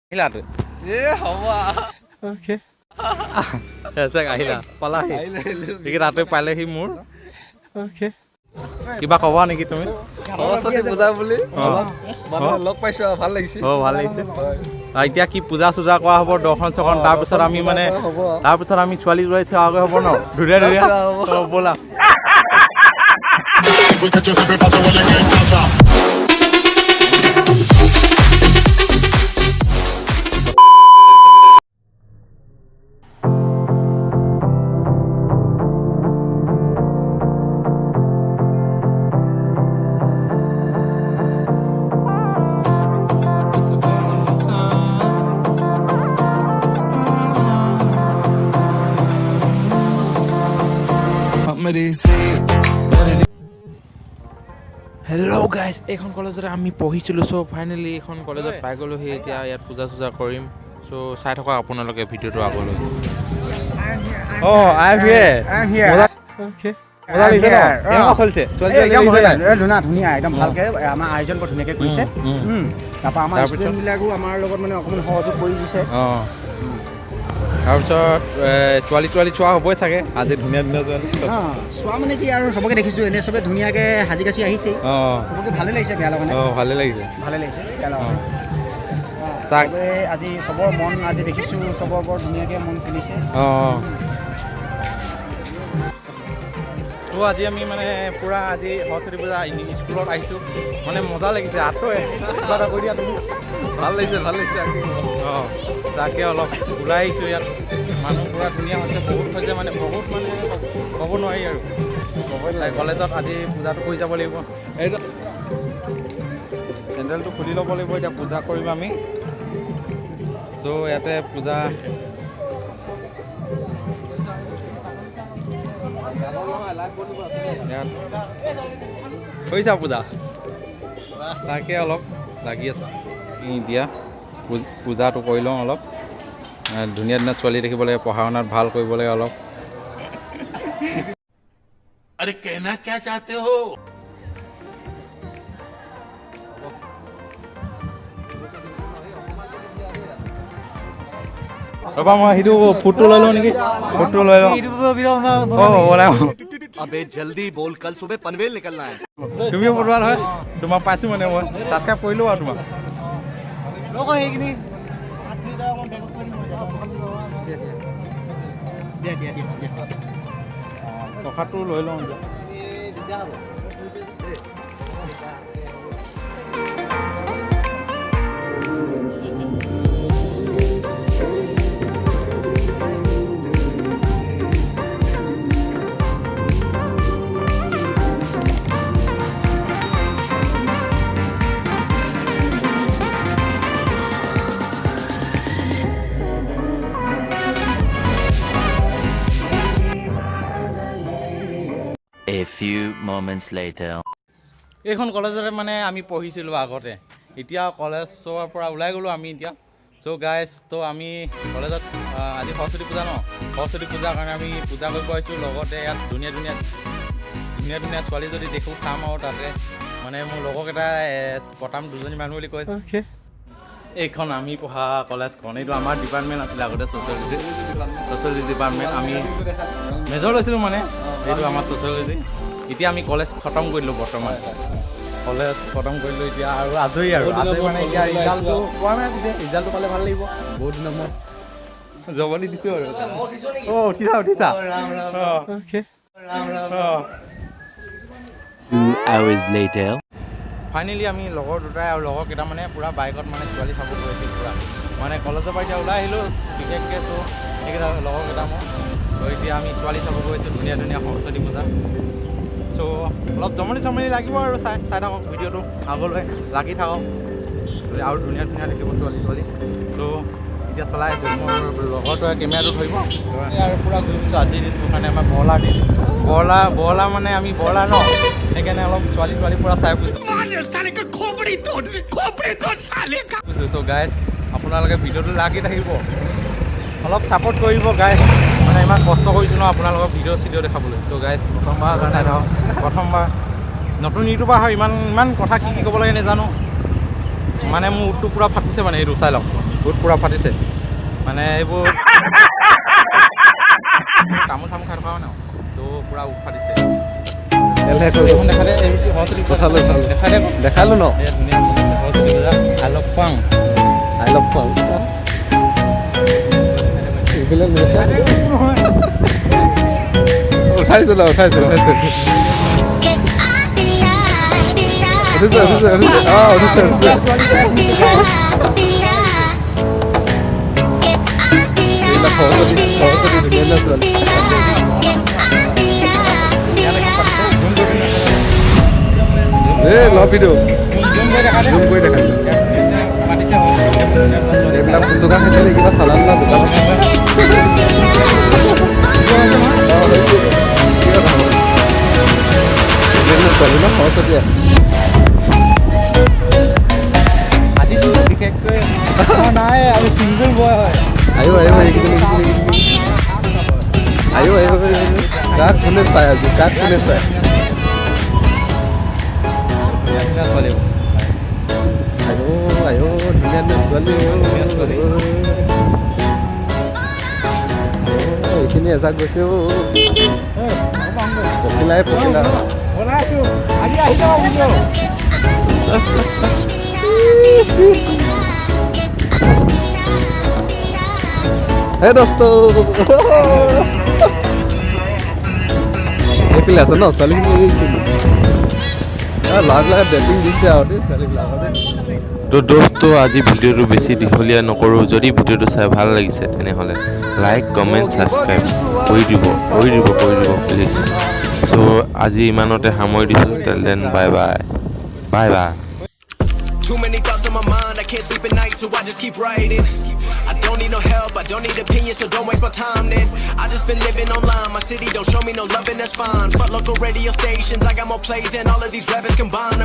Hilatu. Okay. Saya kahila. Palahi. Iki ratu palehi mur. Okay. Kiba kowa niki tumi? Swarasati Puja boli. Manu log paইছো ভাল লাগিছে। ভাল লাগিছে। এতিয়া কি পূজা সুজা কৰা হ'ব দৰ্শন চকন তাৰ পিছত আমি মানে তাৰ পিছত আমি ছোৱালী জুৱাই থোৱা আগে হ'ব ন ধুৰিয়া ধুৰিয়া বলা Hello guys, এখন কলেজত আমি পঢ়িছিলো সো ফাইনালি এখন কলেজত পাই গলো হে এতিয়া ইয়াত পূজা সুজা কৰিম সো চাই থকা আপোনালোকে ভিডিওটো আগলৈ I'm here okay মজা লাগিছে ন কেনেকুৱা চলিছে ধুনীয়া ধুনীয়া একদম ভালকে আমাৰ আয়োজন বৰ ধুনীয়াকে কৰিছে তাৰপৰা আমাৰ ষ্টুডেণ্ট বিলাকো আমাৰ লগত মানে অকমান সহযোগ কৰি দিছে তাৰপিছত ছোৱালী চোৱা হ'বই থাকে আজি ধুনীয়া ধুনীয়া চোৱা মানে কি আৰু চবকে দেখিছোঁ এনে চবে ধুনীয়াকে সাজি কাচি আহিছে চবকে ভালে লাগিছে বেয়া লগা নাই ভালে লাগিছে তাকে আজি চবৰ মন আজি দেখিছোঁ চবৰ বৰ ধুনীয়াকে মন খুলিছে তো আজি আমি মানে পুৰা আজি সৰস্বতী পূজা স্কুলত আহিছোঁ মানে মজা লাগিছে আঁতৰে কিবা এটা কৰি দিয়া তুমি ভাল লাগিছে তাকে অলপ ওলাই আহিছোঁ ইয়াত মানুহ পুৰা ধুনীয়া হৈছে বহুত মানে ক'ব নোৱাৰি আৰু কলেজত আজি পূজাটো কৰি যাব লাগিব এইটো চেণ্ডেলটো খুলি ল'ব লাগিব এতিয়া পূজা কৰিম আমি ত' ইয়াতে পূজা কৰিছা পূজা তাকে অলপ লাগি আছে এতিয়া পূজাটো কৰি লওঁ অলপ ধুনীয়া ধুনীয়া ছোৱালী দেখিব লাগে পঢ়া শুনাত ভাল কৰিব লাগে অলপ अरे कहना क्या चाहते हो ৰবা মই সেইটো ফুটটো লৈ লওঁ নেকি ফুটটো লৈ লওঁ अबे जल्दी बोल कल सुबह पनवेल निकलना है তুমিও পঢ়োৱা নহয় তোমাক পাইছোঁ মানে মই ছাবস্ক্ৰাইব কৰিলোঁ আৰু তোমাক টকাটো লৈ লওঁ A few moments later. এইখন কলেজতে মানে আমি পঢ়িছিলোঁ আগতে এতিয়া কলেজৰ পৰা ওলাই গ'লোঁ আমি এতিয়া চ' গাইজ তো আমি কলেজত আজি সৰস্বতী পূজা ন সৰস্বতী পূজাৰ কাৰণে আমি পূজা কৰিব আহিছোঁ লগতে ইয়াত ধুনীয়া ধুনীয়া ছোৱালী যদি দেখোঁ চাম আৰু তাতে মানে মোৰ লগৰকেইটা পতাম দুজনী মানুহ বুলি কৈছে এইখন আমি পঢ়া কলেজখন এইটো আমাৰ ডিপাৰ্টমেণ্ট আছিলে আগতে ছ'চিয়লজি ডিপাৰ্টমেণ্ট আমি মেজৰ লৈছিলোঁ মানে এইটো আমাৰ ছ'চিয়লজি এতিয়া আমি কলেজ খতম কৰিলোঁ বৰ্তমান কলেজ খতম কৰিলোঁ এতিয়া আৰু আজৰি মানে এতিয়া ৰিজাল্টটো পোৱা নাই পিছে ৰিজাল্টটো পালে ভাল লাগিব বহুত দিনৰ মূৰত জবনি দিছোঁ আৰু উঠিছা 2 hours later. ফাইনেলি আমি লগৰ দুটাই আৰু লগৰ কেইটামানে পূৰা বাইকত মানে ছোৱালী চাব গৈছিল পূৰা মানে কলেজৰ পৰা এতিয়া ওলাই আহিলোঁ বিশেষকৈ ত' সেইকেইটা লগৰকেইটা মোৰ ত' এতিয়া আমি ছোৱালী চাব গৈছোঁ ধুনীয়া সৰস্বতী পূজা চ' অলপ জমনি লাগিব আৰু চাই থাকক ভিডিঅ'টো আগলৈ লাগি থাকক আৰু ধুনীয়া দেখিব ছোৱালী চ' এতিয়া চলাই আছোঁ মোৰ লগৰটোৱে কেমেৰাটো ধৰিব আৰু পূৰা ঘূৰিছোঁ আজিৰ দিনটো কাৰণে আমাৰ বৰলা মানে আমি বৰলা ন সেইকাৰণে অলপ ছোৱালী পূৰা চাই ফুৰিছোঁ চ' গাইজ আপোনালোকে ভিডিঅ'টো লাগি থাকিব অলপ ছাপোৰ্ট কৰিব গাইজ মানে ইমান কষ্ট কৰিছোঁ ন আপোনালোকক ভিডিঅ' দেখাবলৈ ত' গাইজ প্ৰথমবাৰ কাৰণে ধৰক প্ৰথমবাৰ নতুন ইউটিউবাৰ হয় ইমান কথা কি ক'ব লাগে নাজানো মানে মোৰ উঠটো পূৰা ফাটিছে মানে এইটো চাই লওক বহুত পূৰা ফাটিছে মানে এইবোৰ তামোল চামোল খাই থকা ন তো পূৰা উঠ ফাটিছে এইখন দেখা দে এই সৰস্বতী পূজা দেখা দে দেখালো ন এই ধুনীয়া সৰস্বতী পূজা আই লভ খোৱাং উঠাইছো এইবিলাক চুকা খাইছিলে কিবা চালান না দোকানত সৰস্বতী আজি বিশেষকৈ নাই আমি চিংগল বয় হয় আহিব কাক কোনে চাই আজি কাক কোনে চাই ছোৱালী ধুনীয়া ছোৱালী এইখিনি এজাক গৈছে পখিলাই হে দোস্ত এইফালে আছে ন ছোৱালীখিনি লাগ ডেটিং দিছে আৰু দেই ছোৱালীবিলাকৰ তো দোস্ত আজি ভিডিঅ'টো বেছি দীঘলীয়া নকৰোঁ যদি ভিডিঅ'টো চাই ভাল লাগিছে তেনেহ'লে লাইক কমেণ্ট ছাবস্ক্ৰাইব কৰি দিব প্লিজ চ' আজি ইমানতে সামৰি দিছোঁ till then bye bye Too many thoughts on my mind, I can't sleep at night, so I just keep writing. I don't need no help, I don't need opinions, so don't waste my time then. I just been living online, my city don't show me no love and that's fine. Fuck local radio stations, I got more plays than all of these rappers combined.